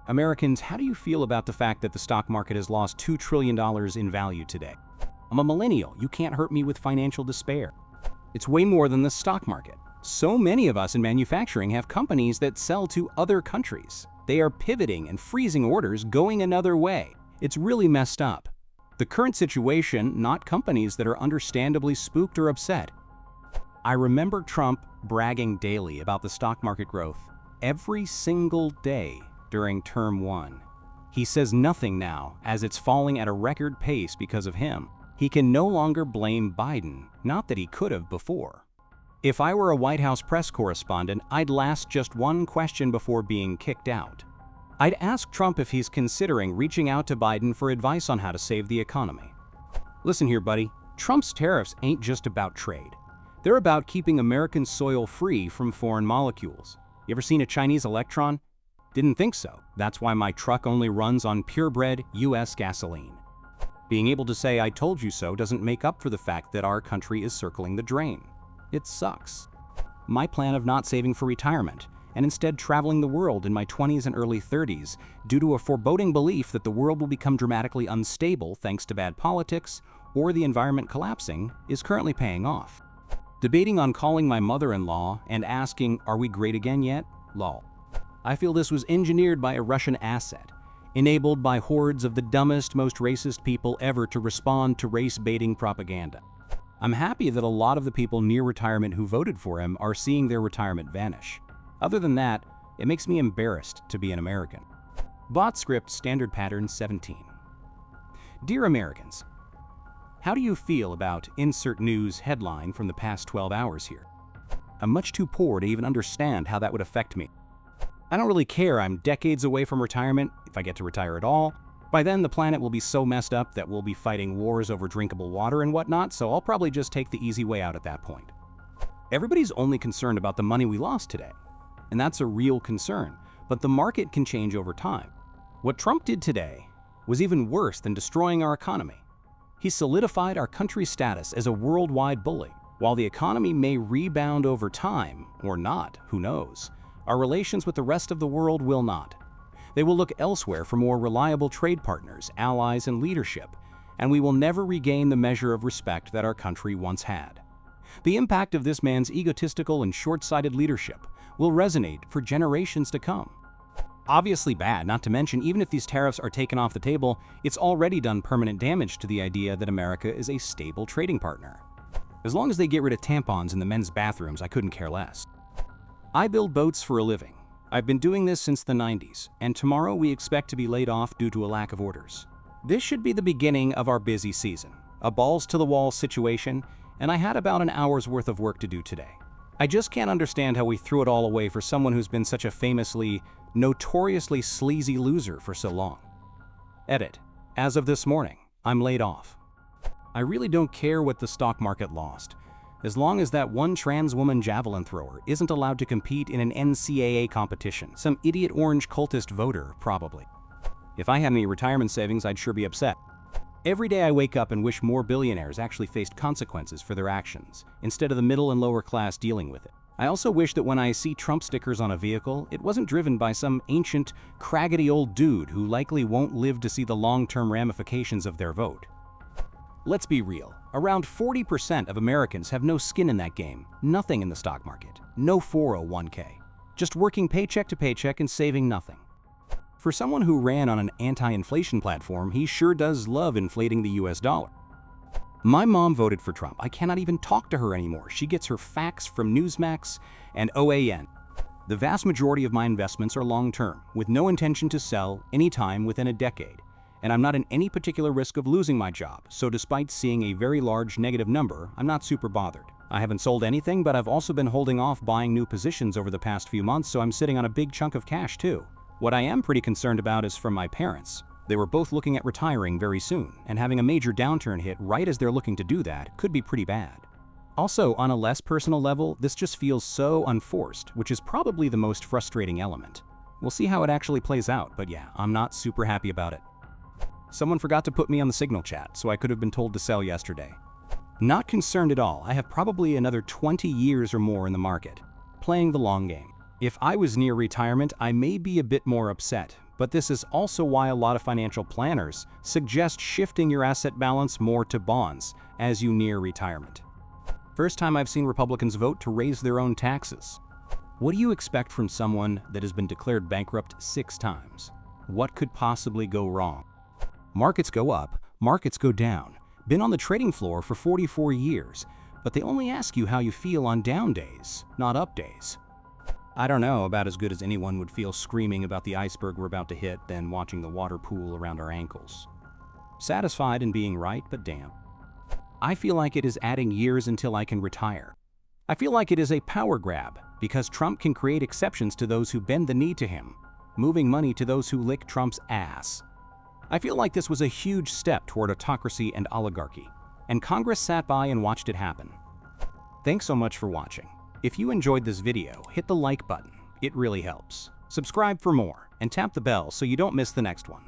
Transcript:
Americans, how do you feel about the fact that the stock market has lost $2 trillion in value today? I'm a millennial. You can't hurt me with financial despair. It's way more than the stock market. So many of us in manufacturing have companies that sell to other countries. They are pivoting and freezing orders, going another way. It's really messed up. The current situation, not companies that are understandably spooked or upset. I remember Trump bragging daily about the stock market growth every single day during term 1. He says nothing now, as it's falling at a record pace because of him. He can no longer blame Biden, not that he could have before. If I were a White House press correspondent, I'd ask just one question before being kicked out. I'd ask Trump if he's considering reaching out to Biden for advice on how to save the economy. Listen here, buddy. Trump's tariffs ain't just about trade. They're about keeping American soil free from foreign molecules. You ever seen a Chinese Electron? Didn't think so. That's why my truck only runs on purebred U.S. gasoline. Being able to say "I told you so" doesn't make up for the fact that our country is circling the drain. It sucks. My plan of not saving for retirement and instead traveling the world in my 20s and early 30s due to a foreboding belief that the world will become dramatically unstable thanks to bad politics or the environment collapsing is currently paying off. Debating on calling my mother-in-law and asking, "Are we great again yet?" Lol. I feel this was engineered by a Russian asset, enabled by hordes of the dumbest, most racist people ever to respond to race-baiting propaganda. I'm happy that a lot of the people near retirement who voted for him are seeing their retirement vanish. Other than that, it makes me embarrassed to be an American. Bot script standard pattern 17. Dear Americans, how do you feel about insert news headline from the past 12 hours here? I'm much too poor to even understand how that would affect me. I don't really care. I'm decades away from retirement, if I get to retire at all. By then, the planet will be so messed up that we'll be fighting wars over drinkable water and whatnot, so I'll probably just take the easy way out at that point. Everybody's only concerned about the money we lost today, and that's a real concern, but the market can change over time. What Trump did today was even worse than destroying our economy. He solidified our country's status as a worldwide bully. While the economy may rebound over time, or not, who knows, our relations with the rest of the world will not. They will look elsewhere for more reliable trade partners, allies, and leadership, and we will never regain the measure of respect that our country once had. The impact of this man's egotistical and short-sighted leadership will resonate for generations to come. Obviously bad, not to mention, even if these tariffs are taken off the table, it's already done permanent damage to the idea that America is a stable trading partner. As long as they get rid of tampons in the men's bathrooms, I couldn't care less. I build boats for a living. I've been doing this since the 90s, and tomorrow we expect to be laid off due to a lack of orders. This should be the beginning of our busy season, a balls-to-the-wall situation, and I had about an hour's worth of work to do today. I just can't understand how we threw it all away for someone who's been such a famously, notoriously sleazy loser for so long. Edit. As of this morning, I'm laid off. I really don't care what the stock market lost, as long as that one trans woman javelin thrower isn't allowed to compete in an NCAA competition. Some idiot orange cultist voter, probably. If I had any retirement savings, I'd sure be upset. Every day I wake up and wish more billionaires actually faced consequences for their actions, instead of the middle and lower class dealing with it. I also wish that when I see Trump stickers on a vehicle, it wasn't driven by some ancient, craggedy old dude who likely won't live to see the long-term ramifications of their vote. Let's be real. Around 40% of Americans have no skin in that game, nothing in the stock market, no 401k, just working paycheck to paycheck and saving nothing. For someone who ran on an anti-inflation platform, he sure does love inflating the US dollar. My mom voted for Trump. I cannot even talk to her anymore. She gets her facts from Newsmax and OAN. The vast majority of my investments are long-term, with no intention to sell anytime within a decade. And I'm not in any particular risk of losing my job, so despite seeing a very large negative number, I'm not super bothered. I haven't sold anything, but I've also been holding off buying new positions over the past few months, so I'm sitting on a big chunk of cash too. What I am pretty concerned about is from my parents. They were both looking at retiring very soon, and having a major downturn hit right as they're looking to do that could be pretty bad. Also, on a less personal level, this just feels so unforced, which is probably the most frustrating element. We'll see how it actually plays out, but yeah, I'm not super happy about it. Someone forgot to put me on the Signal chat, so I could have been told to sell yesterday. Not concerned at all. I have probably another 20 years or more in the market, playing the long game. If I was near retirement, I may be a bit more upset, But this is also why a lot of financial planners suggest shifting your asset balance more to bonds as you near retirement. First time I've seen Republicans vote to raise their own taxes. What do you expect from someone that has been declared bankrupt 6 times? What could possibly go wrong? Markets go up, markets go down. Been on the trading floor for 44 years, but they only ask you how you feel on down days, not up days. I don't know, about as good as anyone would feel screaming about the iceberg we're about to hit than watching the water pool around our ankles. Satisfied in being right, but damn. I feel like it is adding years until I can retire. I feel like it is a power grab because Trump can create exceptions to those who bend the knee to him, moving money to those who lick Trump's ass. I feel like this was a huge step toward autocracy and oligarchy, and Congress sat by and watched it happen. Thanks so much for watching. If you enjoyed this video, hit the like button. It really helps. Subscribe for more, and tap the bell so you don't miss the next one.